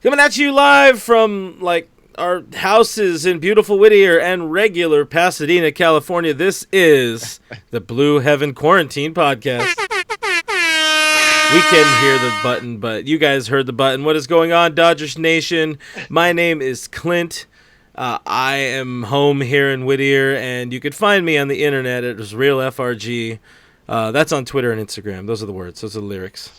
Coming at you live from, like, our houses in beautiful Whittier and regular Pasadena, California. This is the Blue Heaven Quarantine Podcast. We couldn't hear the button, but you guys heard the button. What is going on, Dodgers Nation? My name is Clint. I am home here in Whittier, and you could find me on the internet at RealFRG. That's on Twitter and Instagram. Those are the words. Those are the lyrics.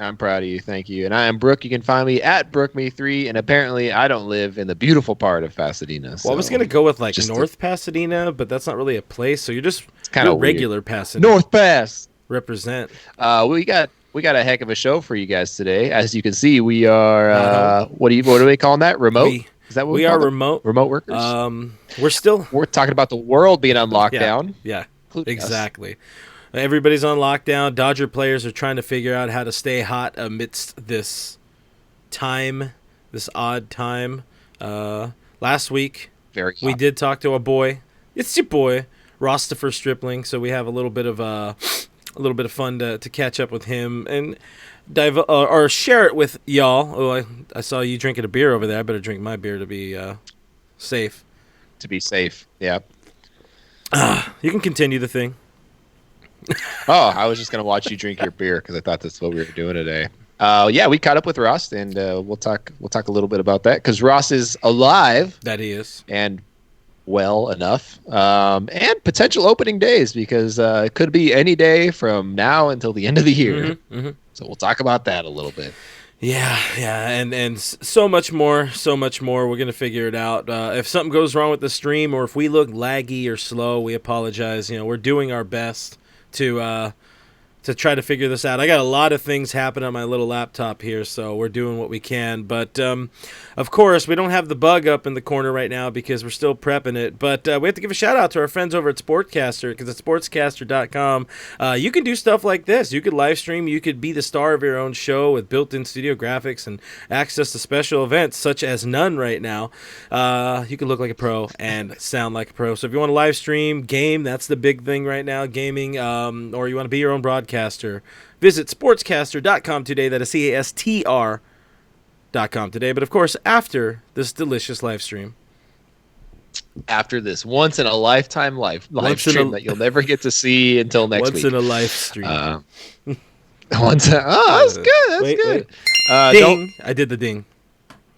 I'm proud of you. Thank you. And I am Brooke. You can find me at BrookeMe3. And apparently I don't live in the beautiful part of Pasadena. Well, I was going to go with like North Pasadena, but that's not really a place. So you're kind of regular Pasadena. North Pass. Represent. We got a heck of a show for you guys today. As you can see, we are, what are we calling that? Remote? Is that what we are remote. Remote workers? We're talking about the world being on lockdown. Yeah, exactly. Everybody's on lockdown. Dodger players are trying to figure out how to stay hot amidst this odd time. Last week, we did talk to a boy. It's your boy, Ross Stripling. So we have a little bit of fun to catch up with him and dive or share it with y'all. Oh, I saw you drinking a beer over there. I better drink my beer to be safe. To be safe, yeah. You can continue the thing. Oh, I was just going to watch you drink your beer because I thought that's what we were doing today. Yeah, we caught up with Ross, and we'll talk a little bit about that because Ross is alive. That he is. And well enough. And potential opening days because it could be any day from now until the end of the year. Mm-hmm. So we'll talk about that a little bit. Yeah, and so much more. We're going to figure it out. If something goes wrong with the stream or if we look laggy or slow, we apologize. We're doing our best to try to figure this out. I got a lot of things happening on my little laptop here, so we're doing what we can. But, of course, we don't have the bug up in the corner right now because we're still prepping it. But we have to give a shout-out to our friends over at Sportcaster because at sportscaster.com, you can do stuff like this. You could live stream. You could be the star of your own show with built-in studio graphics and access to special events such as none right now. You can look like a pro and sound like a pro. So if you want to live stream, game, that's the big thing right now, gaming, or you want to be your own broadcaster, visit sportscaster.com today. That is CASTR.com today. But, of course, after this delicious live stream. After this once-in-a-lifetime live stream that you'll never get to see until next week. Once in a live stream. That's good. That's good. Ding. I did the ding.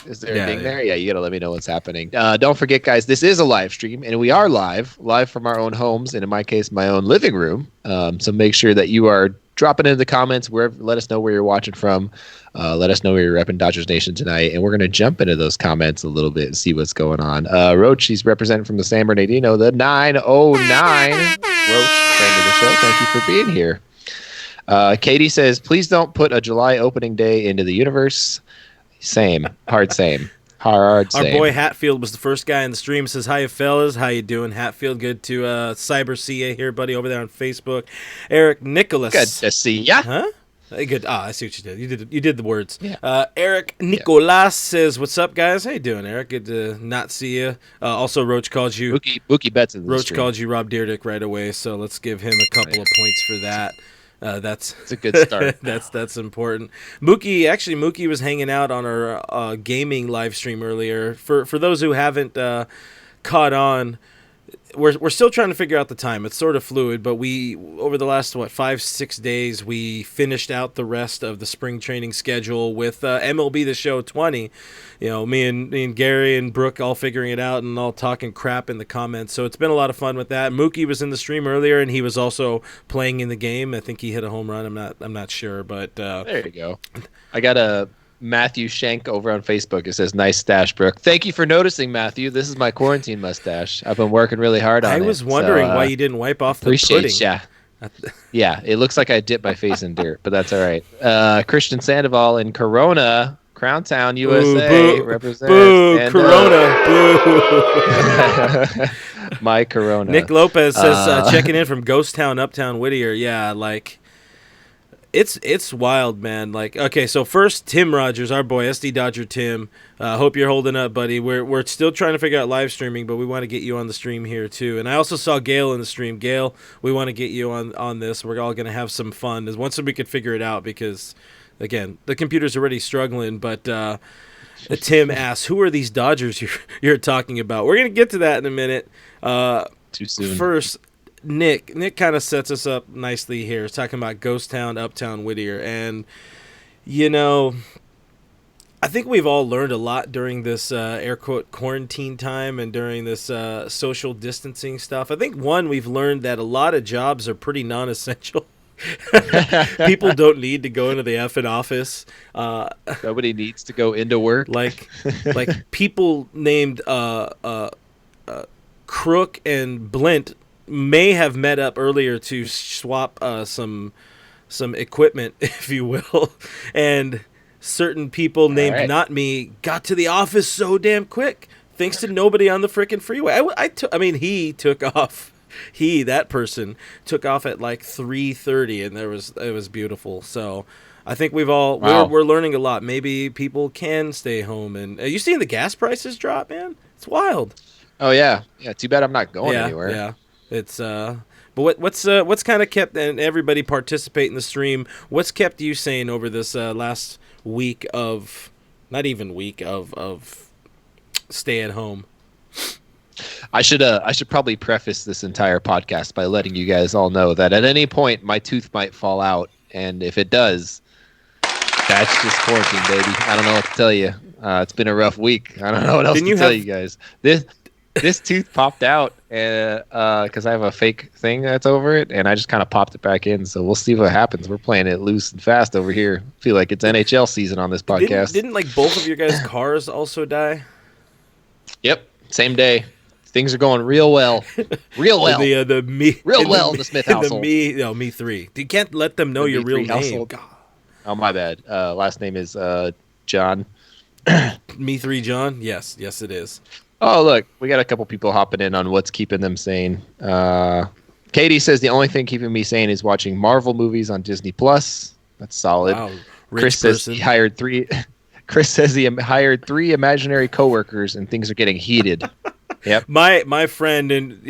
Is there a ding there? Yeah, you got to let me know what's happening. Don't forget, guys, this is a live stream, and we are live from our own homes, and in my case, my own living room. So make sure that you are dropping in the comments. Let us know where you're watching from. Let us know where you're repping Dodgers Nation tonight, and we're going to jump into those comments a little bit and see what's going on. Roach, he's representing from the San Bernardino, the 909. Roach, friend of the show, thank you for being here. Katie says, please don't put a July opening day into the universe. Same. Hard same. Our boy Hatfield was the first guy in the stream. Says, hi, fellas. How you doing? Hatfield, good to Cyber CA here, buddy, over there on Facebook. Eric Nicholas. Good to see ya. Huh? Good. I see what you did. You did the words. Yeah. Eric Nicolas says, what's up, guys? How you doing, Eric? Good to not see you. Also, Roach called you. Mookie Betts in the Roach stream. Called you Rob Dyrdek right away, so let's give him a couple of points for that. That's a good start. that's important. Mookie was hanging out on our gaming live stream earlier. For those who haven't caught on, we're still trying to figure out the time. It's sort of fluid, but we over the last 5-6 days we finished out the rest of the spring training schedule with MLB The Show 20. Me and Gary and Brooke all figuring it out and all talking crap in the comments. So it's been a lot of fun with that. Mookie was in the stream earlier and he was also playing in the game. I think he hit a home run. I'm not sure, but there you go. I got a Matthew Shank over on Facebook. It says, nice stash, Brooke. Thank you for noticing, Matthew. This is my quarantine mustache. I've been working really hard on it. I was wondering why you didn't wipe off the pudding. Yeah, it looks like I dipped my face in dirt, but that's all right. Christian Sandoval in Corona, Crown Town, USA. Represent. Boo, and, Corona. Boo. My Corona. Nick Lopez says, checking in from Ghost Town, Uptown Whittier. Yeah, It's wild, man. Okay, so first, Tim Rogers, our boy, SD Dodger Tim. Hope you're holding up, buddy. We're still trying to figure out live streaming, but we want to get you on the stream here, too. And I also saw Gail in the stream. Gail, we want to get you on this. We're all going to have some fun once we could figure it out because again, the computer's already struggling, but Tim asks, who are these Dodgers you're talking about? We're going to get to that in a minute. Too soon. First, Nick kind of sets us up nicely here. He's talking about Ghost Town, Uptown, Whittier. And, I think we've all learned a lot during this air quote quarantine time and during this social distancing stuff. I think, one, we've learned that a lot of jobs are pretty non-essential. People don't need to go into the effing office. Nobody needs to go into work. Like people named Crook and Blint may have met up earlier to swap some equipment, if you will, and certain people named Not Me got to the office so damn quick thanks to nobody on the frickin' freeway. He took off. That person took off at like 3:30, and it was beautiful. So I think we're learning a lot. Maybe people can stay home. And are you seeing the gas prices drop, man? It's wild. Oh yeah. Too bad I'm not going anywhere. Yeah, it's But what's kind of kept, and everybody participate in the stream, what's kept you sane over this last week of, not even week of stay at home? I should probably preface this entire podcast by letting you guys all know that at any point my tooth might fall out, and if it does, that's just quarantine, baby. I don't know what to tell you. It's been a rough week. I don't know what else to tell you guys. This tooth popped out because I have a fake thing that's over it, and I just kind of popped it back in. So we'll see what happens. We're playing it loose and fast over here. Feel like it's NHL season on this podcast. Didn't like both of your guys' cars also die? Yep, same day. Things are going real well. Real well. In the Smith household. Me three. You can't let them know your real name. Oh, my bad. Last name is John. Me three John? Yes, it is. Oh, look, we got a couple people hopping in on what's keeping them sane. Katie says the only thing keeping me sane is watching Marvel movies on Disney Plus. That's solid. Wow, Chris says he hired three. Chris says he hired 3 imaginary coworkers, and things are getting heated. Yep. My friend and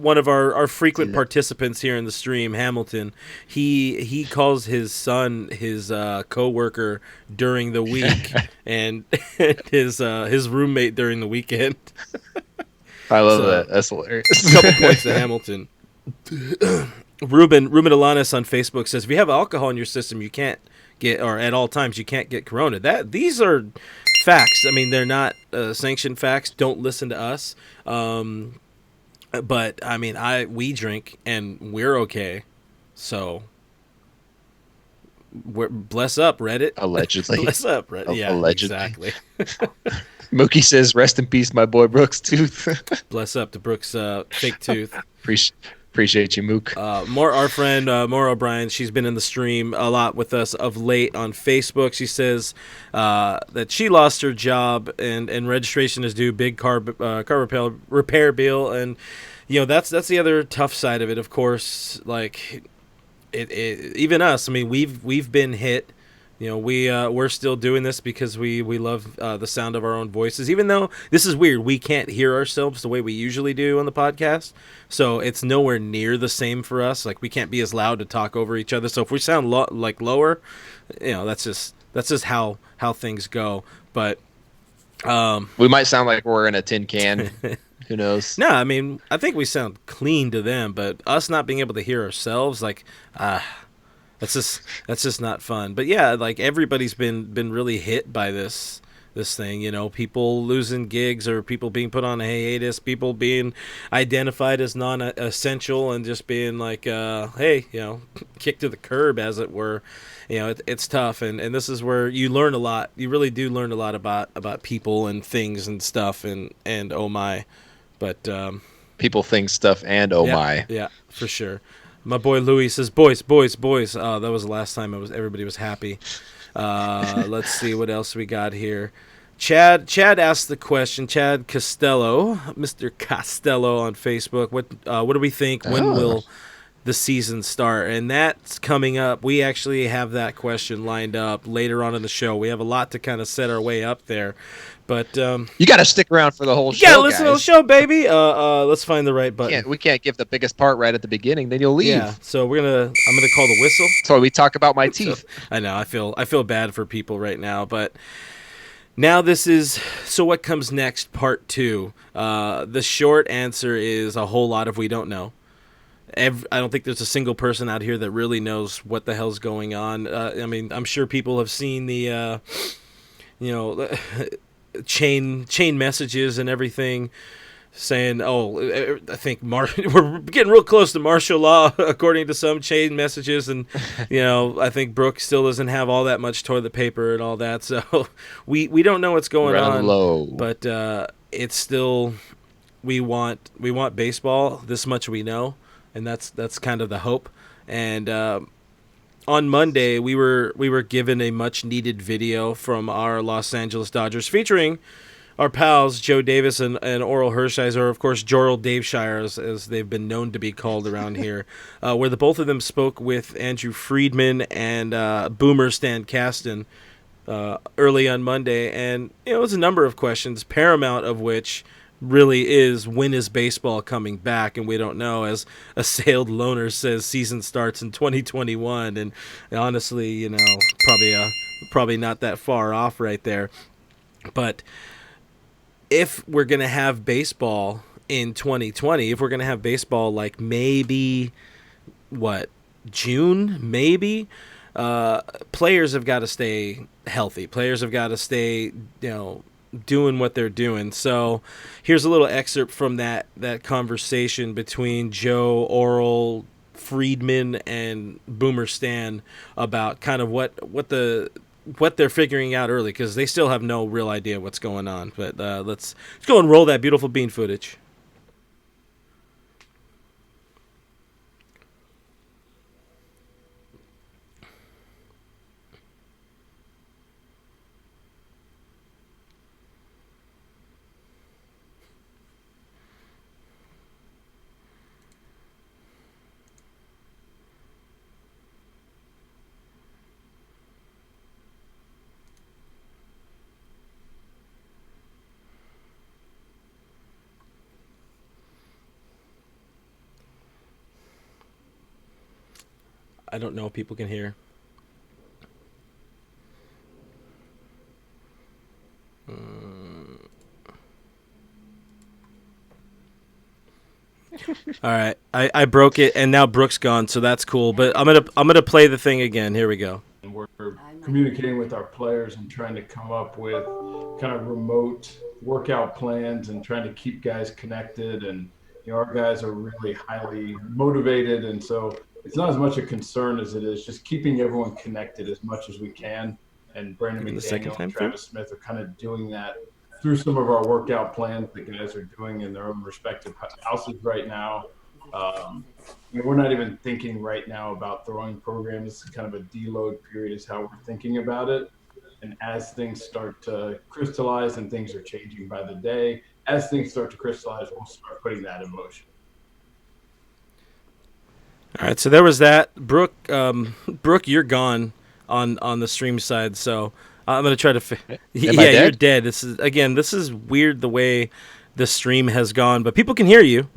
one of our frequent participants here in the stream, Hamilton, he calls his son his coworker during the week and his roommate during the weekend. I love that. That's hilarious. A couple points to Hamilton. Ruben Alanis on Facebook says, if you have alcohol in your system, you can't get, or at all times you can't get corona. These are facts. I mean, they're not sanctioned facts. Don't listen to us. But I mean, we drink and we're okay. So bless up, Reddit. Allegedly. Bless up, Reddit. Yeah, allegedly. Exactly. Mookie says, rest in peace, my boy Brooks' tooth. Bless up to Brooks' fake tooth. Appreciate you, Mook. Our friend Maura O'Brien, she's been in the stream a lot with us of late on Facebook. She says that she lost her job and registration is due, big car repair bill, and that's the other tough side of it. Of course, like it even us. I mean, we've been hit. We're still doing this because we love the sound of our own voices, even though this is weird. We can't hear ourselves the way we usually do on the podcast. So it's nowhere near the same for us. Like, we can't be as loud to talk over each other. So if we sound lower, that's just how things go. But we might sound like we're in a tin can. Who knows? No, I mean, I think we sound clean to them, but us not being able to hear ourselves, like, that's just not fun. But yeah, like, everybody's been really hit by this thing. People losing gigs, or people being put on a hiatus, people being identified as non-essential, and just being like, hey, kicked to the curb, as it were. It's tough, and this is where you learn a lot. You really do learn a lot about people and things and stuff, and oh my. But people, things, stuff, and oh my. Yeah, for sure. My boy Louis says, boys. That was the last time everybody was happy. Let's see what else we got here. Chad asked the question. Chad Costello, Mr. Costello on Facebook. What do we think? When will the season start? And that's coming up. We actually have that question lined up later on in the show. We have a lot to kind of set our way up there. But you got to stick around for the whole show. Yeah, listen to the show, baby. Let's find the right button. We can't give the biggest part right at the beginning, then you'll leave. Yeah, so I'm gonna call the whistle. So we talk about my teeth. I know. I feel bad for people right now, but now this is so. What comes next? Part 2. The short answer is a whole lot of we don't know. I don't think there's a single person out here that really knows what the hell's going on. I mean, I'm sure people have seen the, chain messages and everything saying, I think we're getting real close to martial law according to some chain messages, and I think Brooke still doesn't have all that much toilet paper and all that, so we don't know what's going on. Low. But it's still we want baseball. This much we know, and that's kind of the hope. And on Monday, we were given a much needed video from our Los Angeles Dodgers featuring our pals Joe Davis and Oral Hershiser, or of course Joral Daveshire, as they've been known to be called around here, where the both of them spoke with Andrew Friedman and Boomer Stan Kasten early on Monday, and it was a number of questions, paramount of which really is, when is baseball coming back? And we don't know. As Assailed Loner says, season starts in 2021, and honestly, probably not that far off right there. But if we're going to have baseball in 2020, if we're going to have baseball like maybe, June, maybe, players have got to stay healthy. Players have got to stay, doing what they're doing. So here's a little excerpt from that conversation between Joe, Oral, Friedman, and Boomer Stan about kind of what they're figuring out early, because they still have no real idea what's going on. But let's go and roll that beautiful bean footage. I don't know if people can hear. All right, I broke it, and now Brooke's gone, so that's cool. But I'm gonna play the thing again. Here we go. And we're communicating with our players and trying to come up with kind of remote workout plans and trying to keep guys connected. And our guys are really highly motivated, and so it's not as much a concern as it is just keeping everyone connected as much as we can. And Brandon McDaniel and Travis Smith are kind of doing that through some of our workout plans that guys are doing in their own respective houses right now. We're not even thinking right now about throwing programs. Kind of a deload period is how we're thinking about it. And as things start to crystallize, and things are changing by the day, as things start to crystallize, we'll start putting that in motion. All right, so there was that. Brooke, you're gone on the stream side, so I'm gonna try to. You're dead. This is weird the way the stream has gone, but people can hear you.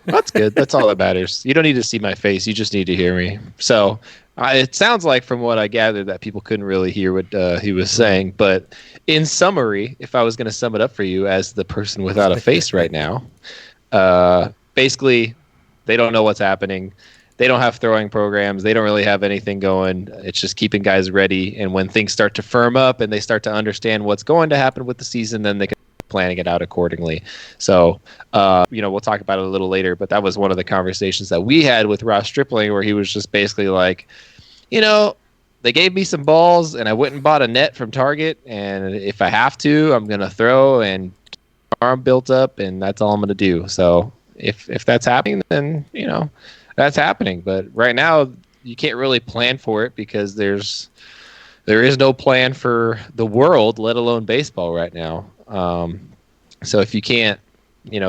That's good. That's all that matters. You don't need to see my face. You just need to hear me. So it sounds like, from what I gathered, that people couldn't really hear what he was saying. But in summary, if I was going to sum it up for you as the person without a face right now, basically, they don't know what's happening. They don't have throwing programs. They don't really have anything going. It's just keeping guys ready. And when things start to firm up and they start to understand what's going to happen with the season, then they can planning it out accordingly. So, we'll talk about it a little later, but that was one of the conversations that we had with Ross Stripling, where he was just basically like, they gave me some balls and I went and bought a net from Target, and if I have to, I'm going to throw and arm built up, and that's all I'm going to do. So if that's happening, then, that's happening. But right now you can't really plan for it, because there is no plan for the world, let alone baseball right now. So if you can't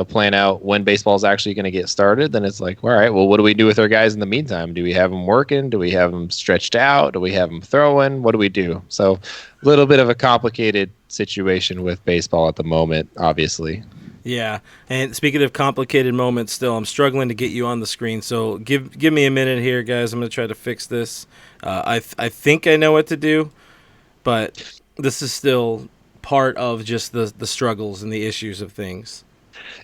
plan out when baseball's actually going to get started, then it's like, all right, well, what do we do with our guys in the meantime? Do we have them working? Do we have them stretched out? Do we have them throwing? What do we do? So, a little bit of a complicated situation with baseball at the moment, obviously. Yeah, and speaking of complicated moments, still, I'm struggling to get you on the screen. So give me a minute here, guys. I'm gonna try to fix this. I think I know what to do, but this is still part of just the struggles and the issues of things.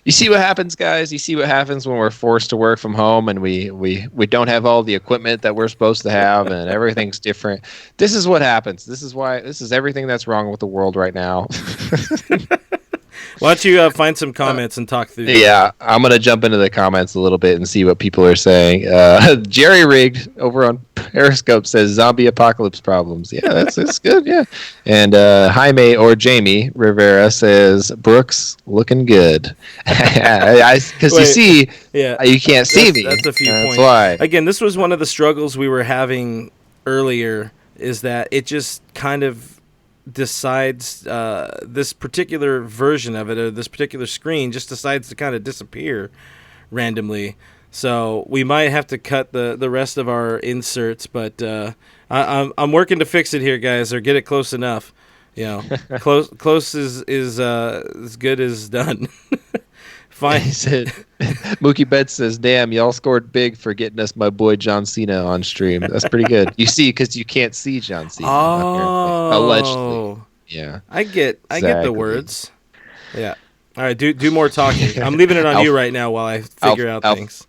You see what happens, guys? You see what happens when we're forced to work from home and we don't have all the equipment that we're supposed to have and everything's different. This is what happens. This is everything that's wrong with the world right now. Why don't you find some comments and talk through them? Yeah, I'm going to jump into the comments a little bit and see what people are saying. Jerry Rigged over on Periscope says zombie apocalypse problems. Yeah, that's good, yeah. And Jaime or Jamie Rivera says Brooks looking good. Because you see, you can't see me. That's a few points. That's why. Again, this was one of the struggles we were having earlier, is that it just kind of decides this particular version of it, or this particular screen just decides to kind of disappear randomly. So we might have to cut the rest of our inserts, but I'm working to fix it here, guys, or get it close enough. Close is as good as done. Fine. He said, Mookie Betts says, damn, y'all scored big for getting us my boy John Cena on stream. That's pretty good. You see, because you can't see John Cena. Oh. Allegedly. Yeah. I get the words. Yeah. All right, do more talking. I'm leaving it on you right now while I figure out things.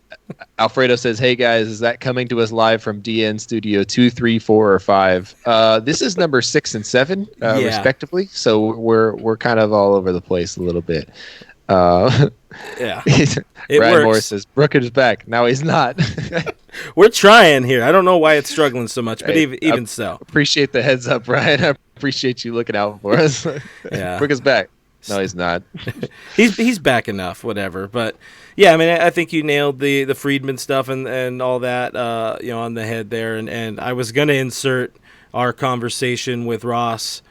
Alfredo says, hey, guys, is that coming to us live from DN Studio 2, 3, 4, or 5? This is number 6 and 7, respectively. So we're kind of all over the place a little bit. Yeah, Ryan works. Morris says Brooke is back. No, he's not. We're trying here. I don't know why it's struggling so much, but even so, appreciate the heads up, Ryan. I appreciate you looking out for us. Yeah, Brooke is back. No, he's not. he's back enough, whatever. But yeah, I mean, I think you nailed the Friedman stuff and all that, on the head there. And I was gonna insert our conversation with Ross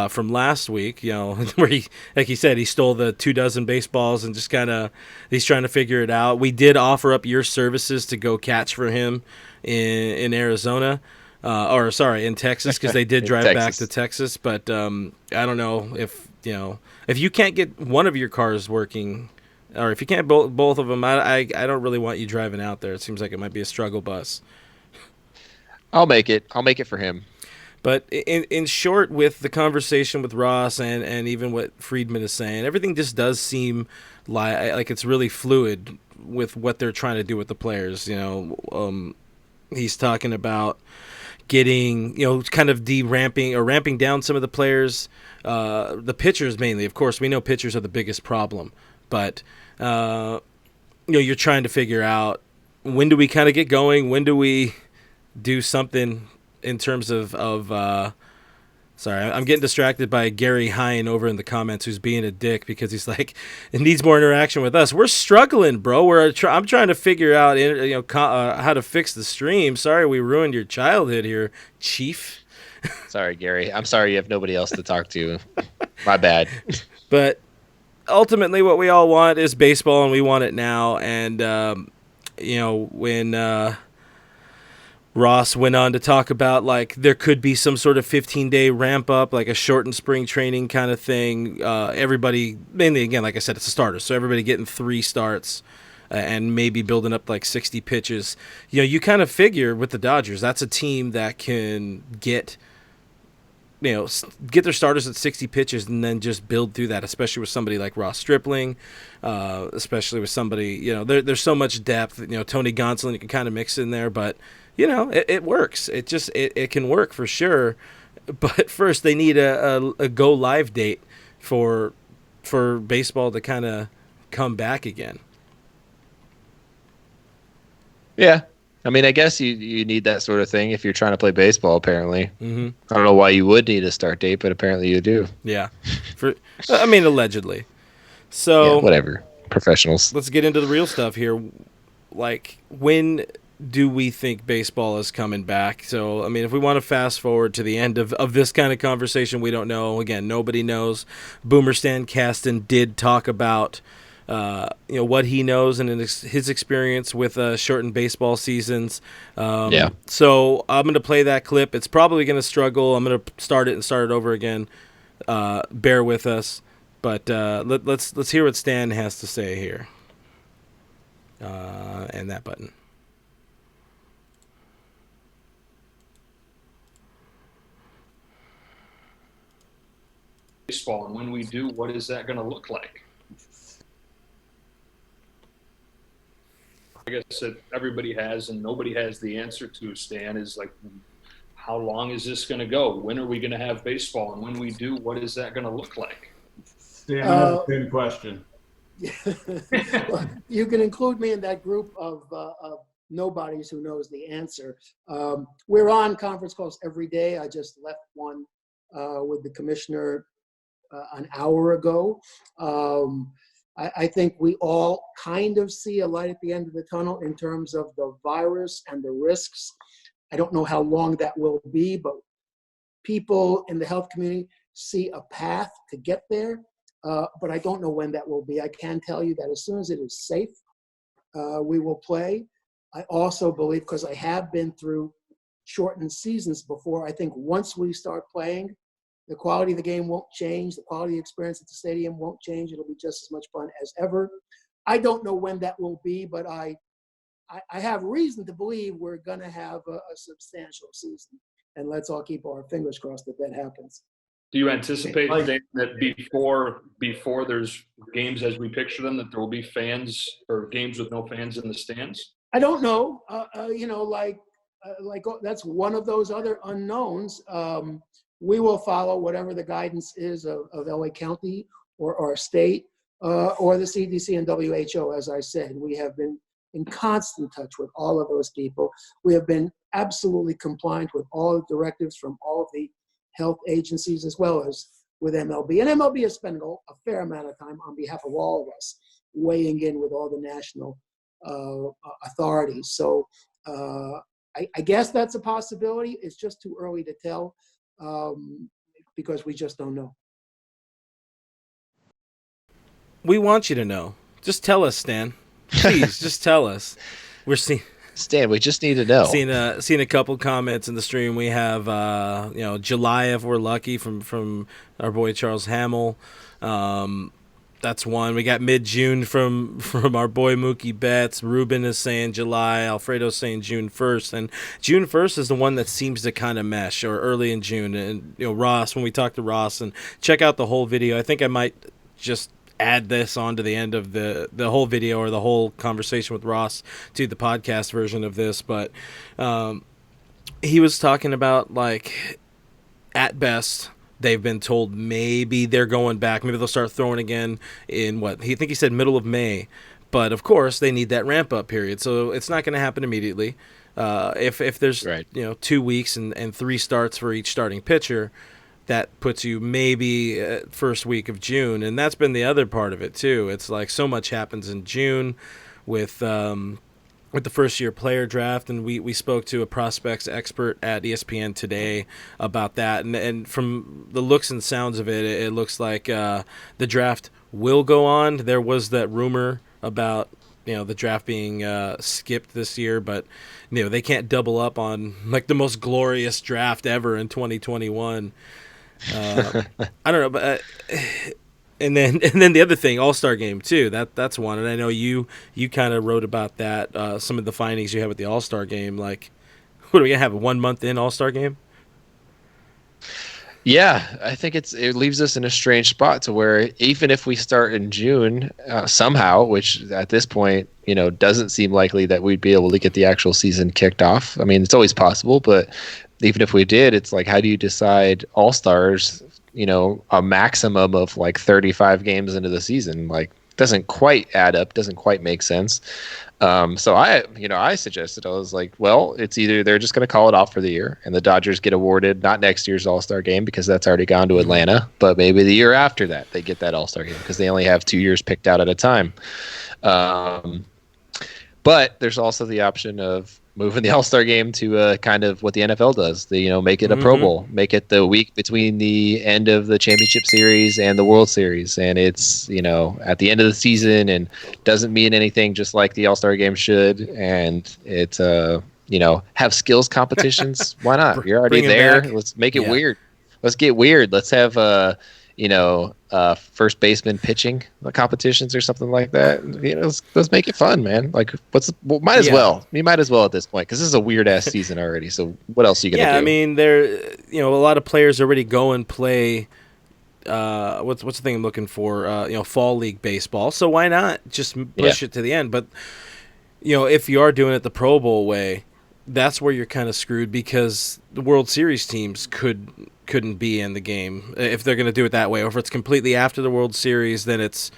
from last week, where he, like he said, he stole the 24 baseballs and just kind of he's trying to figure it out. We did offer up your services to go catch for him in Arizona, in Texas, because they did drive back to Texas. But I don't know if you can't get one of your cars working, or if you can't both of them. I don't really want you driving out there. It seems like it might be a struggle bus. I'll make it for him. But in short, with the conversation with Ross and even what Friedman is saying, everything just does seem like it's really fluid with what they're trying to do with the players. He's talking about getting, kind of de-ramping or ramping down some of the players, the pitchers mainly. Of course, we know pitchers are the biggest problem. But, you're trying to figure out, when do we kind of get going? When do we do something in terms of sorry, I'm getting distracted by Gary Hine over in the comments, who's being a dick because he's like, it needs more interaction with us. We're struggling, bro. I'm trying to figure out how to fix the stream. Sorry we ruined your childhood here, Chief. Sorry, Gary. I'm sorry you have nobody else to talk to. My bad. But ultimately, what we all want is baseball, and we want it now. And when Ross went on to talk about, like, there could be some sort of 15-day ramp up, like a shortened spring training kind of thing. Everybody, mainly, again, like I said, it's a starter, so everybody getting 3 starts and maybe building up like 60 pitches. You kind of figure with the Dodgers, that's a team that can get their starters at 60 pitches and then just build through that, especially with somebody like Ross Stripling, especially with somebody, there's so much depth. Tony Gonsolin, you can kind of mix in there, but it works. It can work for sure. But first, they need a go live date for baseball to kind of come back again. Yeah. I mean, I guess you need that sort of thing if you're trying to play baseball, apparently. Mm-hmm. I don't know why you would need a start date, but apparently you do. Yeah. Allegedly. So, yeah, whatever. Professionals. Let's get into the real stuff here. Like, when do we think baseball is coming back? So, I mean, if we want to fast forward to the end of this kind of conversation, we don't know. Again, nobody knows. Boomer Stan Kasten did talk about what he knows and his experience with shortened baseball seasons. Yeah. So I'm going to play that clip. It's probably going to struggle. I'm going to start it over again. Bear with us, but let's hear what Stan has to say here. And that button. Baseball, and when we do, what is that going to look like? I guess that everybody has and nobody has the answer to, Stan, is like, how long is this going to go? When are we going to have baseball? And when we do, what is that going to look like? Stan, I have the same question. Well, you can include me in that group of nobodies who knows the answer. We're on conference calls every day. I just left one with the commissioner an hour ago. I think we all kind of see a light at the end of the tunnel in terms of the virus and the risks. I don't know how long that will be, but people in the health community see a path to get there, but I don't know when that will be. I can tell you that as soon as it is safe, we will play. I also believe, because I have been through shortened seasons before, I think once we start playing, the quality of the game won't change. The quality of the experience at the stadium won't change. It'll be just as much fun as ever. I don't know when that will be, but I have reason to believe we're going to have a substantial season. And let's all keep our fingers crossed that that happens. Do you anticipate, Dan, that before there's games as we picture them, that there will be fans or games with no fans in the stands? I don't know. That's one of those other unknowns. We will follow whatever the guidance is of LA County or our state or the CDC and WHO. As I said, we have been in constant touch with all of those people. We have been absolutely compliant with all the directives from all of the health agencies, as well as with MLB. And MLB has spent a fair amount of time on behalf of all of us weighing in with all the national authorities. So I guess that's a possibility. It's just too early to tell because we just don't know. We want you to know. Just tell us, Stan. Please, just tell us. We're seeing Stan, we just need to know. Seen a couple comments in the stream. We have July if we're lucky from our boy Charles Hamill. That's one. We got mid-June from our boy Mookie Betts. Ruben is saying July. Alfredo's saying June 1st. And June 1st is the one that seems to kind of mesh, or early in June. And Ross, when we talked to Ross, and check out the whole video. I think I might just add this on to the end of the whole video or the whole conversation with Ross to the podcast version of this. But he was talking about, like, at best, they've been told maybe they're going back. Maybe they'll start throwing again in he said middle of May. But, of course, they need that ramp-up period. So it's not going to happen immediately. If there's 2 weeks and 3 starts for each starting pitcher, that puts you maybe first week of June. And that's been the other part of it, too. It's like so much happens in June with the first-year player draft, and we spoke to a prospects expert at ESPN today about that. And from the looks and sounds of it, it looks like the draft will go on. There was that rumor about the draft being skipped this year, but they can't double up on like the most glorious draft ever in 2021. I don't know, but and then the other thing, All-Star Game too. That's one, and I know you kind of wrote about that. Some of the findings you have with the All-Star Game. Like, what are we gonna have, a 1 month in All-Star Game? Yeah, I think it leaves us in a strange spot to where even if we start in June somehow, which at this point doesn't seem likely that we'd be able to get the actual season kicked off. I mean, it's always possible, but even if we did, it's like, how do you decide All-Stars, a maximum of like 35 games into the season? Like, doesn't quite add up, doesn't quite make sense. So I suggested, I was like, well, it's either they're just going to call it off for the year and the Dodgers get awarded not next year's All-Star Game because that's already gone to Atlanta, but maybe the year after that they get that All-Star Game because they only have 2 years picked out at a time. But there's also the option of moving the All-Star game to kind of what the NFL does. Make it a Pro Bowl, make it the week between the end of the championship series and the World Series, and it's at the end of the season and doesn't mean anything, just like the All-Star game should. And it's have skills competitions. Why not? You're already there. Let's make it weird. Let's get weird. Let's have first baseman pitching competitions or something like that. Let's make it fun, man. Like, might as well. We might as well at this point, because this is a weird ass season already. So what else are you gonna do? Yeah, I mean, a lot of players already go and play. What's the thing I'm looking for? Fall league baseball. So why not just push it to the end? But if you are doing it the Pro Bowl way, that's where you're kind of screwed, because the World Series teams couldn't be in the game if they're going to do it that way. Or if it's completely after the World Series, then that's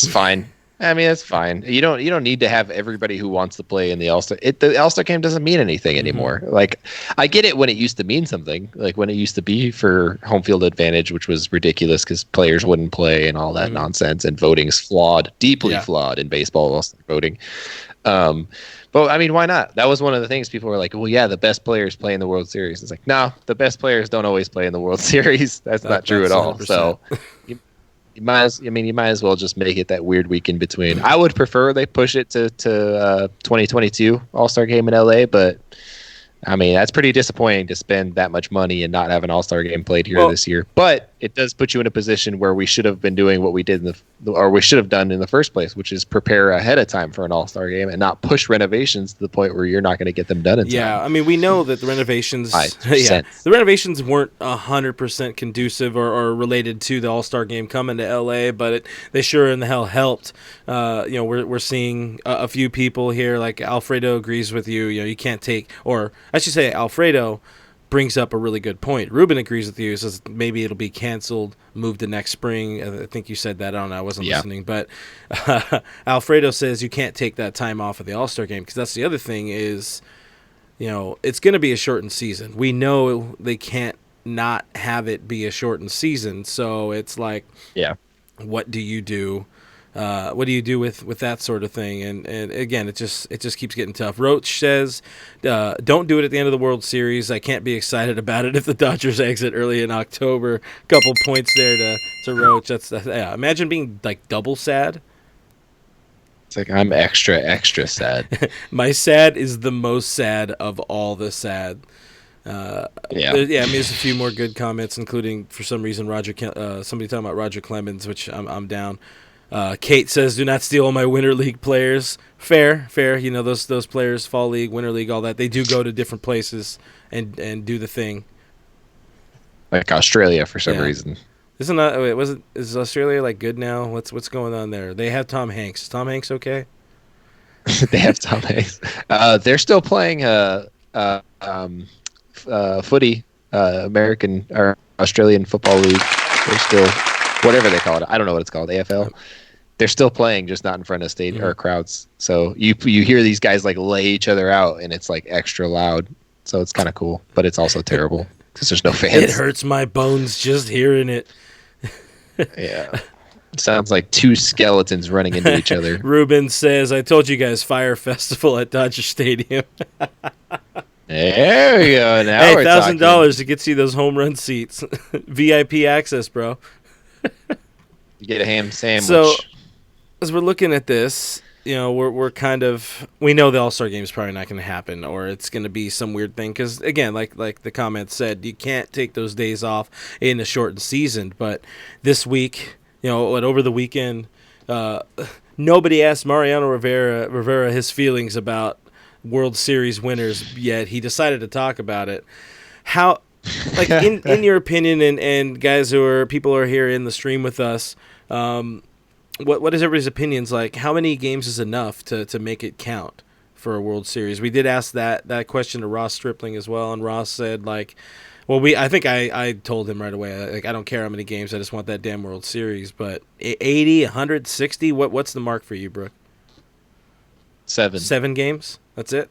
fine. I mean, that's fine. You don't need to have everybody who wants to play in the All-Star. The All-Star game doesn't mean anything anymore. Like, I get it when it used to mean something, like when it used to be for home field advantage, which was ridiculous because players wouldn't play and all that nonsense, and voting's flawed, deeply flawed in baseball, All-Star voting. But I mean, why not? That was one of the things people were like, well, yeah, the best players play in the World Series. It's like, no, the best players don't always play in the World Series. That's not true at all. 100%. So you might as well just make it that weird week in between. I would prefer they push it to 2022 All-Star game in LA, but I mean, that's pretty disappointing to spend that much money and not have an All-Star game played here this year. But it does put you in a position where we should have been doing what we did we should have done in the first place, which is prepare ahead of time for an All-Star game and not push renovations to the point where you're not going to get them done in time. Yeah, I mean, we know that the renovations the renovations weren't 100% conducive or related to the All-Star game coming to LA, but they sure in the hell helped. We're seeing a few people here, like Alfredo agrees with you. You can't take, or I should say Alfredo brings up a really good point. Ruben agrees with you, says maybe it'll be canceled, moved to next spring. I think you said that. I don't know. I wasn't listening. But Alfredo says you can't take that time off of the All-Star game, because that's the other thing is, it's going to be a shortened season. We know they can't not have it be a shortened season. So it's like, what do you do? What do you do with that sort of thing? And again, it just keeps getting tough. Roach says, don't do it at the end of the World Series. I can't be excited about it if the Dodgers exit early in October. Couple points there to Roach. Imagine being like double sad. It's like, I'm extra sad. My sad is the most sad of all the sad. I mean, there's a few more good comments, including for some reason somebody talking about Roger Clemens, which I'm down. Kate says, do not steal all my Winter League players. Fair. Those players, Fall League, Winter League, all that, they do go to different places and do the thing. Like Australia for some reason. Is Australia like good now? What's going on there? They have Tom Hanks. Is Tom Hanks okay? They have Tom Hanks. They're still playing footy, American or Australian Football League. They're still, whatever they call it. I don't know what it's called. AFL. They're still playing, just not in front of stadium or crowds. So you hear these guys like lay each other out, and it's like extra loud. So it's kind of cool, but it's also terrible because there's no fans. It hurts my bones just hearing it. Yeah. Sounds like two skeletons running into each other. Ruben says, I told you guys, Fire Festival at Dodger Stadium. There we go. Now hey, we're $1,000 to get to see those home run seats. VIP access, bro. You get a ham sandwich. So, as we're looking at this, we're kind of, we know the All-Star game is probably not going to happen, or it's going to be some weird thing. Because again, like the comment said, you can't take those days off in a shortened season. But this week, over the weekend, nobody asked Mariano Rivera his feelings about World Series winners, yet he decided to talk about it. How, like, in your opinion, and guys people who are here in the stream with us, what is everybody's opinions like? How many games is enough to make it count for a World Series? We did ask that question to Ross Stripling as well, and Ross said, like, well, I think I told him right away, like, I don't care how many games, I just want that damn World Series. But 80, 160, what's the mark for you, Brooke? 7. 7 games? That's it?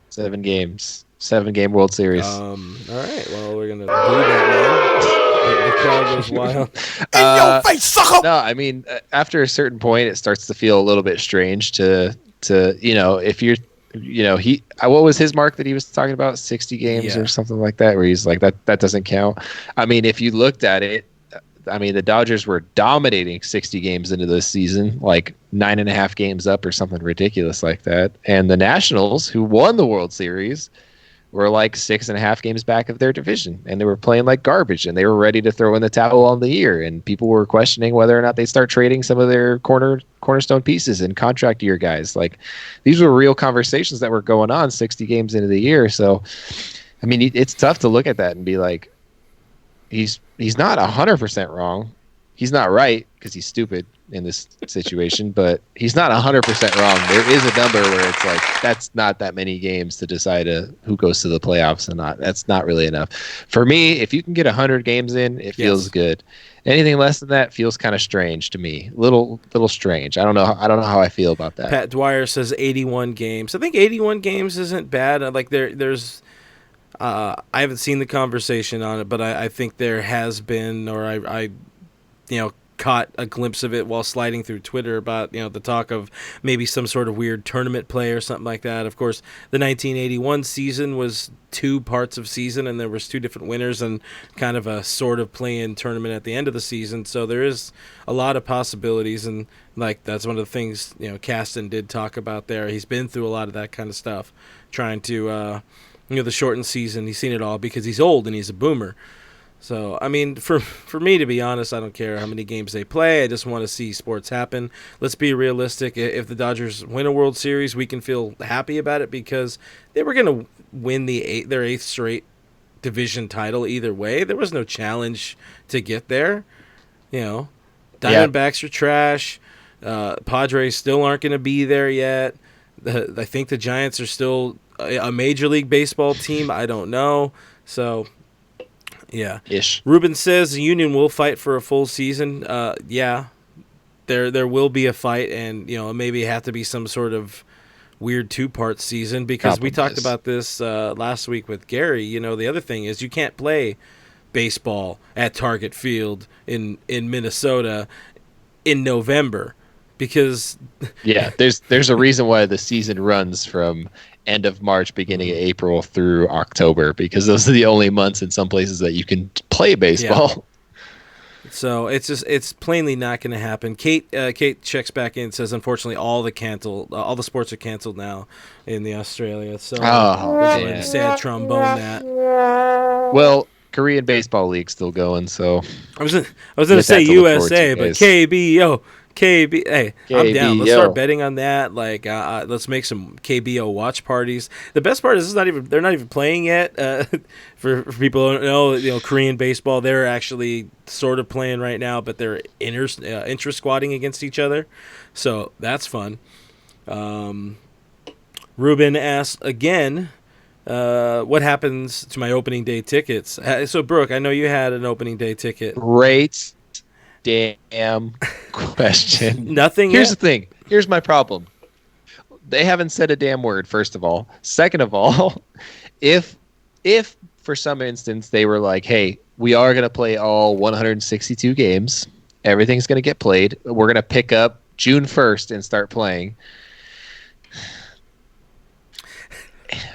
7 games. 7-game World Series. All right. Well, we're gonna do that, man. The crowd goes wild. In your face, sucker! No, I mean, after a certain point, it starts to feel a little bit strange to if you're what was his mark that he was talking about? 60 games or something like that, where he's like, that doesn't count. I mean, if you looked at it, I mean, the Dodgers were dominating 60 games into this season, like 9.5 games up or something ridiculous like that. And the Nationals, who won the World Series, were like 6.5 games back of their division, and they were playing like garbage, and they were ready to throw in the towel on the year. And people were questioning whether or not they start trading some of their cornerstone pieces and contract year guys. Like, these were real conversations that were going on 60 games into the year. So, I mean, it's tough to look at that and be like, he's not 100% wrong. He's not right because he's stupid in this situation, but he's not 100% wrong. There is a number where it's like, that's not that many games to decide who goes to the playoffs and not. That's not really enough. For me, if you can get 100 games in, it feels good. Anything less than that feels kind of strange to me. Little strange. I don't know how I feel about that. Pat Dwyer says 81 games. I think 81 games isn't bad. Like there's I haven't seen the conversation on it, but I think there has been, or I caught a glimpse of it while sliding through Twitter about, the talk of maybe some sort of weird tournament play or something like that. Of course, the 1981 season was 2 parts of season, and there was 2 different winners and kind of a sort of play-in tournament at the end of the season. So there is a lot of possibilities, and like that's one of the things, Kasten did talk about there. He's been through a lot of that kind of stuff, trying to, the shortened season. He's seen it all because he's old and he's a boomer. So, I mean, for me, to be honest, I don't care how many games they play. I just want to see sports happen. Let's be realistic. If the Dodgers win a World Series, we can feel happy about it because they were going to win their 8th straight division title either way. There was no challenge to get there. Diamondbacks are trash. Padres still aren't going to be there yet. I think the Giants are still a Major League Baseball team. I don't know. So... yeah. Ish. Ruben says the Union will fight for a full season. Yeah. There will be a fight, and maybe have to be some sort of weird 2-part season because we talked about this last week with Gary. The other thing is you can't play baseball at Target Field in Minnesota in November because there's a reason why the season runs from end of March, beginning of April through October, because those are the only months in some places that you can play baseball. Yeah. So it's plainly not going to happen. Kate checks back in and says, unfortunately, all the sports are canceled now in the Australia. So sad trombone that. Well, Korean Baseball League still going, so I was gonna say USA, but KBO. Hey, I'm down. Let's start betting on that. Like, let's make some KBO watch parties. The best part is they're not even playing yet. For people who don't know, Korean baseball, they're actually sort of playing right now, but they're intra squatting against each other, so that's fun. Ruben asks again, what happens to my opening day tickets? So, Brooke, I know you had an opening day ticket. Great damn question. Nothing. Here's the thing. Here's my problem. They haven't said a damn word, first of all. Second of all, if for some instance they were like, hey, we are going to play all 162 games, everything's going to get played, we're going to pick up June 1st and start playing.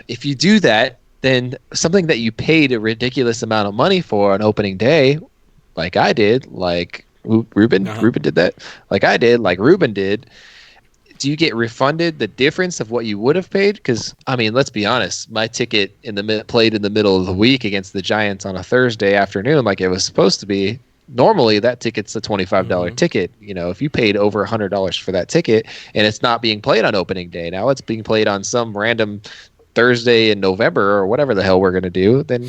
If you do that, then something that you paid a ridiculous amount of money for on opening day, like I did, like Ruben did that, like I did, like Ruben did, do you get refunded the difference of what you would have paid? Because, I mean, let's be honest, my ticket played in the middle of the week against the Giants on a Thursday afternoon like it was supposed to be. Normally, that ticket's a $25 ticket. If you paid over $100 for that ticket and it's not being played on opening day, now it's being played on some random Thursday in November or whatever the hell we're going to do, then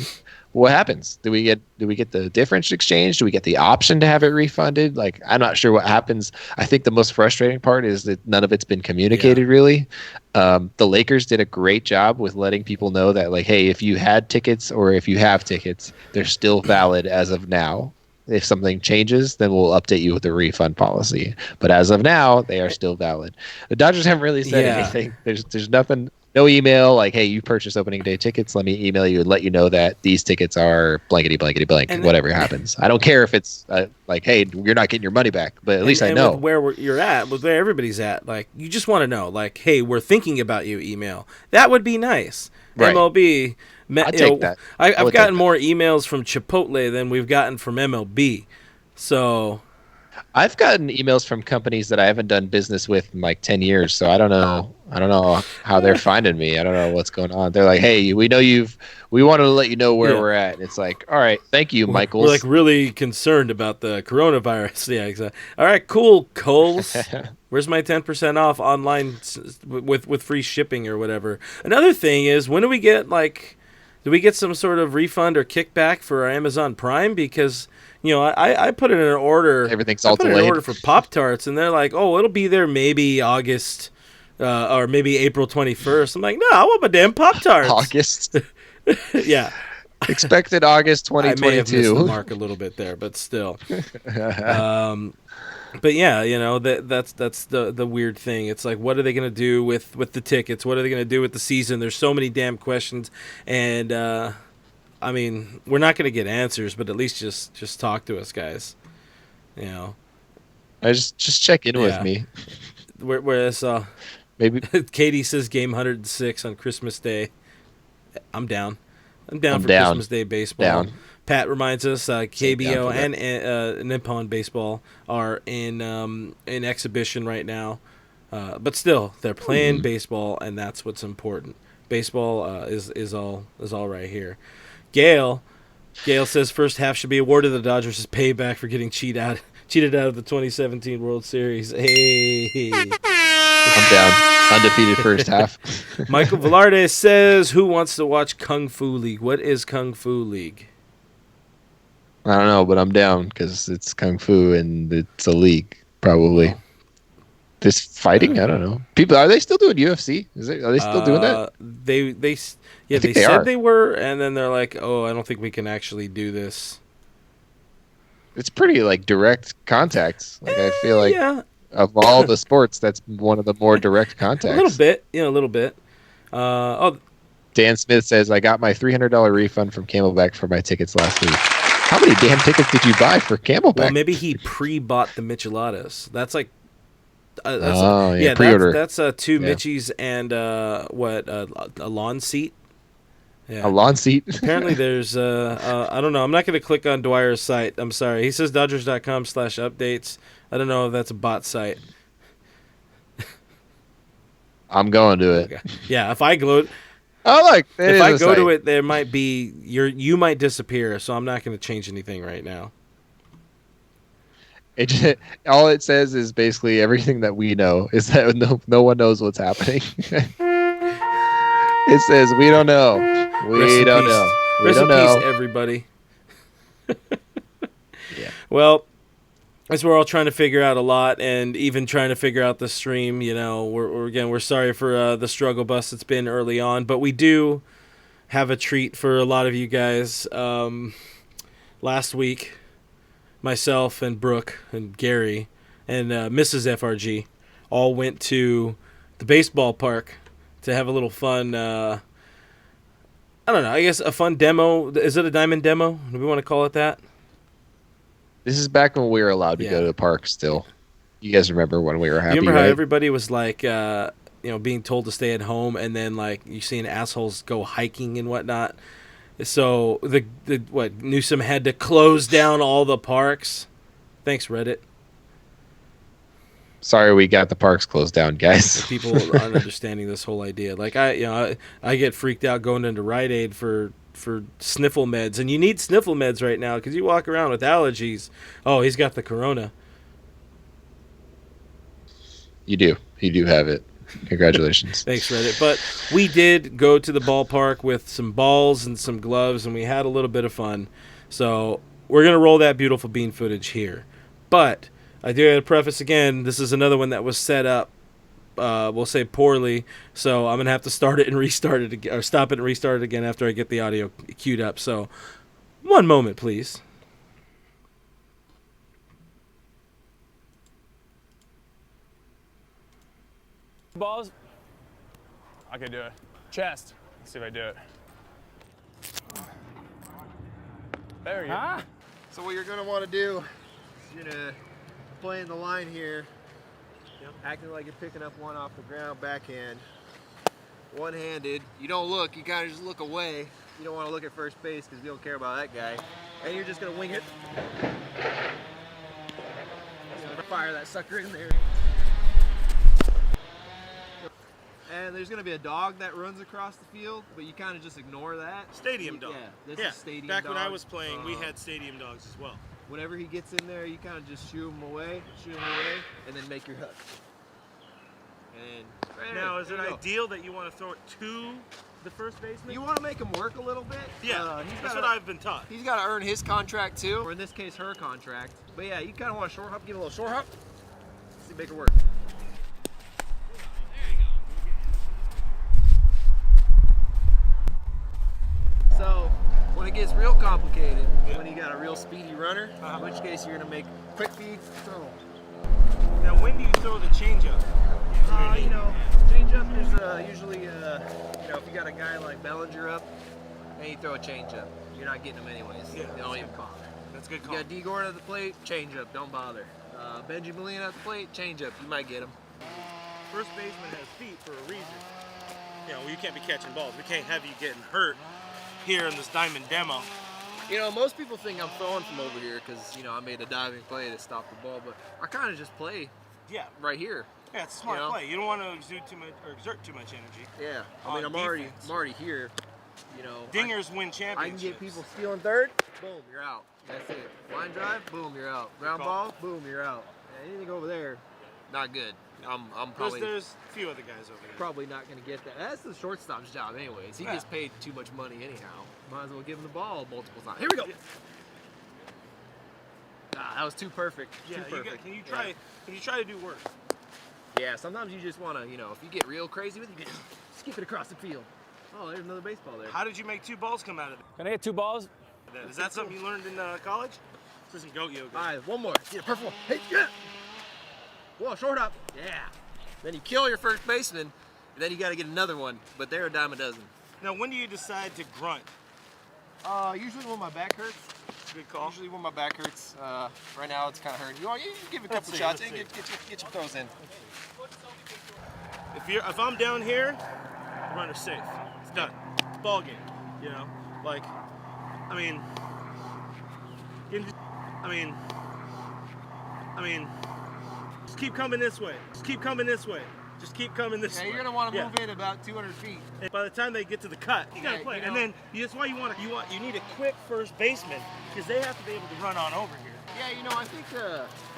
what happens? Do we get the difference exchanged? Do we get the option to have it refunded? Like, I'm not sure what happens. I think the most frustrating part is that none of it's been communicated really. The Lakers did a great job with letting people know that, like, hey, if you had tickets or if you have tickets, they're still valid as of now. If something changes, then we'll update you with the refund policy. But as of now, they are still valid. The Dodgers haven't really said anything. There's nothing No email like, hey, you purchased opening day tickets. Let me email you and let you know that these tickets are blankety blankety blank. And whatever happens, I don't care if it's like, hey, you're not getting your money back, but at least I and with know. where you're at, with where everybody's at, like you just want to know, like, hey, we're thinking about you. Email that would be nice. Right. MLB. I take that. I've gotten more emails from Chipotle than we've gotten from MLB. So I've gotten emails from companies that I haven't done business with in like 10 years. So I don't know. I don't know how they're finding me. I don't know what's going on. They're like, hey, we know we wanted to let you know where we're at. And it's like, all right, thank you, Michaels. We're like really concerned about the coronavirus. Yeah, exactly. All right, cool, Coles. Where's my 10% off online with free shipping or whatever? Another thing is, when do we get do we get some sort of refund or kickback for our Amazon Prime? Because I put in an order. Everything's all delayed. I put in an order for Pop-Tarts, and they're like, oh, it'll be there maybe August or maybe April 21st. I'm like, no, I want my damn Pop-Tarts. August. Yeah. Expected August 2022. I may have missed the mark a little bit there, but still. But yeah, that's the weird thing. It's like, what are they going to do with the tickets? What are they going to do with the season? There's so many damn questions, and I mean, we're not going to get answers, but at least just talk to us, guys. I just check in with me. Whereas maybe Katie says game 106 on Christmas Day. I'm down. I'm down for down. Christmas Day baseball. Down. Pat reminds us KBO and Nippon Baseball are in exhibition right now, but still they're playing baseball, and that's what's important. Baseball is all right here. Gail says first half should be awarded the Dodgers as payback for getting cheated out of the 2017 World Series. Hey, I'm down. Undefeated first half. Michael Velarde says, who wants to watch Kung Fu League? What is Kung Fu League? I don't know, but I'm down because it's Kung Fu and it's a league, probably. This fighting? I don't know. People, are they still doing UFC? Are they still doing that? They said are. they were, and then they're like, oh, I don't think we can actually do this. It's pretty like direct contacts. Like I feel like of all the sports, that's one of the more direct contacts. A little bit. Dan Smith says, I got my $300 refund from Camelback for my tickets last week. How many damn tickets did you buy for Camelback? Well, maybe he pre-bought the Micheladas. That's like, pre-order. That's two Michis and a lawn seat. Yeah. A lawn seat. Apparently, there's I don't know. I'm not going to click on Dwyer's site. I'm sorry. He says Dodgers.com/updates. I don't know if that's a bot site. I'm going to it. Okay. Yeah, if I go. Oh, look. If I go to it, there might be you might disappear. So I'm not going to change anything right now. All it says is basically everything that we know is that no one knows what's happening. It says we don't know. We don't know. We don't know. Peace, everybody. Yeah. Well, as we're all trying to figure out a lot, and even trying to figure out the stream, we're sorry for the struggle bus it's been early on, but we do have a treat for a lot of you guys. Last week, myself and Brooke and Gary and Mrs. FRG all went to the baseball park to have a little fun. I don't know. I guess a fun demo. Is it a diamond demo? Do we want to call it that? This is back when we were allowed to go to the park still. You guys remember when we were happy, remember how right? everybody was like, being told to stay at home, and then like you seeing assholes go hiking and whatnot. So Newsom had to close down all the parks. Thanks, Reddit. Sorry, we got the parks closed down, guys. People aren't understanding this whole idea. Like I get freaked out going into Rite Aid for sniffle meds, and you need sniffle meds right now because you walk around with allergies. Oh, he's got the corona. You do have it. Congratulations. Thanks, Reddit. But we did go to the ballpark with some balls and some gloves, and we had a little bit of fun. So we're gonna roll that beautiful bean footage here. But I do have to preface again, this is another one that was set up, we'll say poorly, so I'm going to have to start it and restart it again, or stop it and restart it again after I get the audio queued up. So, one moment, please. Balls. I can do it. Chest. Let's see if I do it. There you go. So what you're going to want to do is you're going to play in the line here, acting like you're picking up one off the ground backhand, one-handed. You don't look, you kind of just look away. You don't want to look at first base because we don't care about that guy. And you're just going to wing it. Just gonna fire that sucker in there. And there's going to be a dog that runs across the field, but you kind of just ignore that. Stadium dog. Yeah, this is stadium back dog. when I was playing, we had stadium dogs as well. Whenever he gets in there, you kind of just shoo him away, and then make your hook. And right Now, is there it you go. ideal that you want to throw it to the first baseman? You want to make him work a little bit. Yeah, that's what I've been taught. He's got to earn his contract too, or in this case, her contract. But yeah, you kind of want to short hop, get a little short hop. See, make it work. So when it gets real complicated, when you got a real speedy runner, in which case you're gonna make quick feed throw. Now, when do you throw the changeup? You know, changeup is usually, you know, if you got a guy like Bellinger up, and you throw a changeup, you're not getting him anyways. Yeah, You don't even bother. That's a good You call. got D. Gordon at the plate, changeup, don't bother. Benji Molina at the plate, changeup, you might get him. First baseman has feet for a reason. You know, you can't be catching balls. We can't have you getting hurt here in this diamond demo. You know, most people think I'm throwing from over here because, you know, I made a diving play to stop the ball, but I kind of just play right here. Yeah, it's a smart You know? play. You don't want to exert too much energy. Yeah, I mean, On I'm already defense. here. You know, Dingers win I can championships. get people stealing third, boom, you're out. That's it. Line drive, boom, you're out. Ground ball, boom, you're out. And anything over there, not good. I'm probably There's a few other guys over there. probably not going to get that. That's the shortstop's job anyways. He gets paid too much money anyhow. Might as well give him the ball multiple times. Here we go. Ah, that was too perfect. Yeah, Too perfect. can you try to do work? Yeah, sometimes you just want to, you know, if you get real crazy with it, you can skip it across the field. Oh, there's another baseball there. How did you make 2 balls come out of it? Can I get 2 balls? Is that something you learned in college? This isn't goat yoga. All right, one more. Yeah, perfect one. Hey, yeah. Whoa, short up. Yeah. Then you kill your first baseman, and then you got to get another one. But they're a dime a dozen. Now, when do you decide to grunt? Usually when my back hurts. Good call. Usually when my back hurts. Right now it's kind of hurting. You give a couple see, shots let's and get your throws in. If I'm down here, the runner's safe. It's done. It's ball game. You know, like, I mean, just keep coming this way. Just keep coming this way. Just keep coming this way. Yeah, you're gonna want to move in about 200 feet. And by the time they get to the cut, you gotta Yeah, play. you know. And then that's why you need a quick first baseman because they have to be able to run on over here. Yeah, you know, I think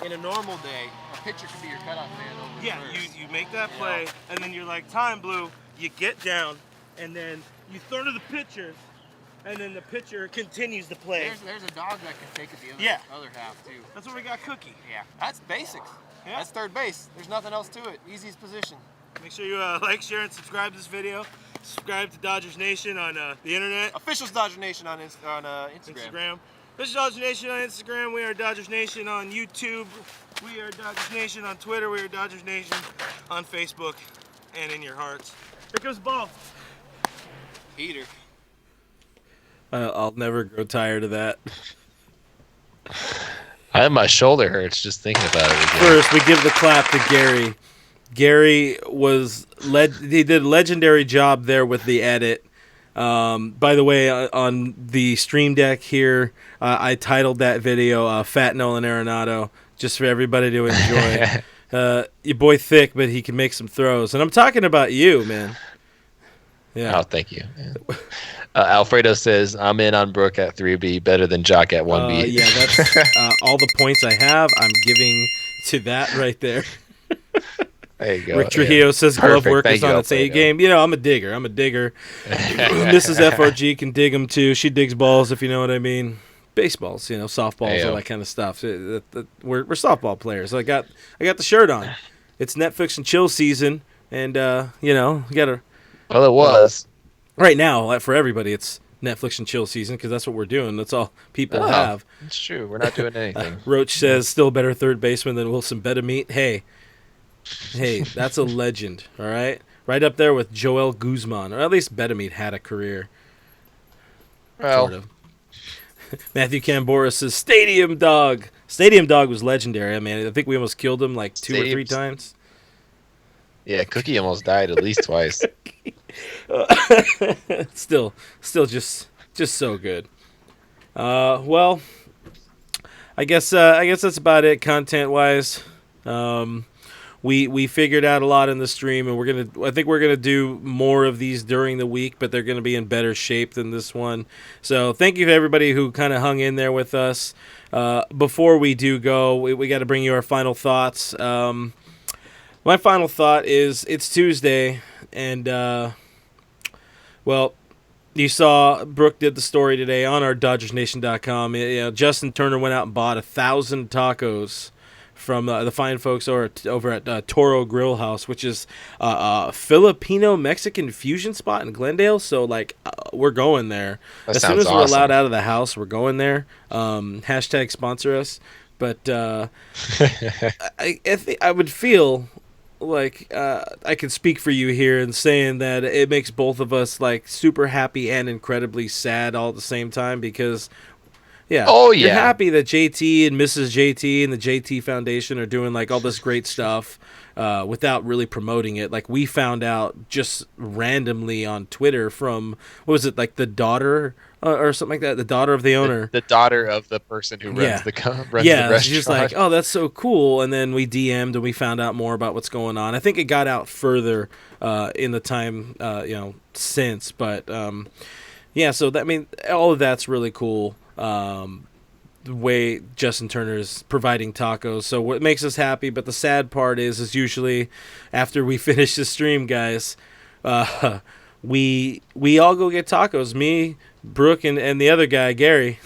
in a normal day, a pitcher could be your cutoff man over Yeah, first. you make that play, and then you're like, time, Blue. You get down, and then you throw to the pitcher, and then the pitcher continues the play. There's a dog that can take it the other half too. That's where we got Cookie. Yeah, that's basics. Yeah. That's third base. There's nothing else to it. Easiest position. Make sure you like, share, and subscribe to this video. Subscribe to Dodgers Nation on the internet. Officials Dodger Nation on Instagram. This is Dodgers Nation on Instagram. We are Dodgers Nation on YouTube. We are Dodgers Nation on Twitter. We are Dodgers Nation on Facebook and in your hearts. Here comes the ball. Heater. I'll never grow tired of that. My shoulder hurts just thinking about it again. First, we give the clap to Gary. Gary he did a legendary job there with the edit. By the way, on the stream deck here, I titled that video "Fat Nolan Arenado," just for everybody to enjoy. Your boy thick, but he can make some throws, and I'm talking about you, man. Yeah. Oh, thank you. Alfredo says, I'm in on Brooke at 3B, better than Jock at 1B. Yeah, that's all the points I have. I'm giving to that right there. There you go. Rick Trujillo says glove Perfect. work Thank is you, on its A Alfredo. game. You know, I'm a digger. Mrs. FRG can dig them too. She digs balls, if you know what I mean. Baseballs, you know, softballs, Ayo. all that kind of stuff. We're softball players. I got the shirt on. It's Netflix and chill season, and you know, you gotta. Well, it was. Right now, for everybody, it's Netflix and chill season because that's what we're doing. That's all people have. It's true. We're not doing anything. Roach says still a better third baseman than Wilson Betamete. Hey, that's a legend. All right. right up there with Joel Guzman, or at least Betamite had a career. Well, Sort of. Matthew Cambora says Stadium Dog. Stadium Dog was legendary. I mean, I think we almost killed him like 2 or 3 times. Yeah, Cookie almost died at least twice. Still just so good. Well, I guess that's about it content wise. We figured out a lot in the stream, and I think we're gonna do more of these during the week, but they're gonna be in better shape than this one. So thank you to everybody who kind of hung in there with us. Before we do go, we got to bring you our final thoughts. My final thought is it's Tuesday, and well, you saw Brooke did the story today on our DodgersNation.com. Justin Turner went out and bought 1,000 tacos from the fine folks over at Toro Grill House, which is a Filipino-Mexican fusion spot in Glendale. So, we're going there. That as soon as sounds we're awesome. allowed out of the house, we're going there. Hashtag sponsor us. But I would feel like I could speak for you here in saying that it makes both of us super happy and incredibly sad all at the same time, because you're happy that JT and Mrs. JT and the JT Foundation are doing all this great stuff without really promoting it. We found out just randomly on Twitter from, what was it, the daughter or something like that, the daughter of the owner, the daughter of the person who runs the restaurant. She's like, oh, that's so cool. And then we DM'd and we found out more about what's going on. I think it got out further in the time since, but so that, all of that's really cool. The way Justin Turner is providing tacos, so what makes us happy. But the sad part is usually after we finish the stream, guys, we all go get tacos. Me, Brooke, and the other guy, Gary,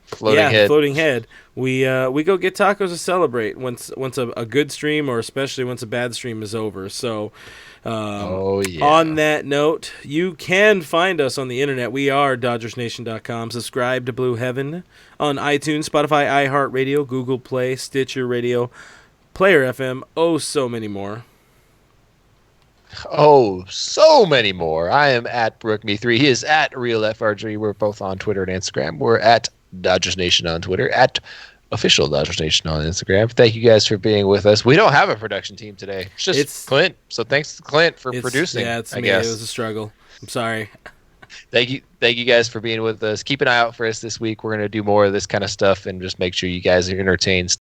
floating head. We go get tacos to celebrate once a good stream, or especially once a bad stream is over. So on that note, you can find us on the internet. We are DodgersNation.com. Subscribe to Blue Heaven on iTunes, Spotify, iHeartRadio, Google Play, Stitcher Radio, Player FM, so many more. Oh, so many more. I am at BrookMe3. He is at RealFRG. We're both on Twitter and Instagram. We're at Dodgers Nation on Twitter, at Official Dodgers Nation on Instagram. Thank you guys for being with us. We don't have a production team today. It's just Clint. So thanks to Clint for producing. Yeah, it's I me. guess. It was a struggle. I'm sorry. Thank you guys for being with us. Keep an eye out for us this week. We're going to do more of this kind of stuff and just make sure you guys are entertained.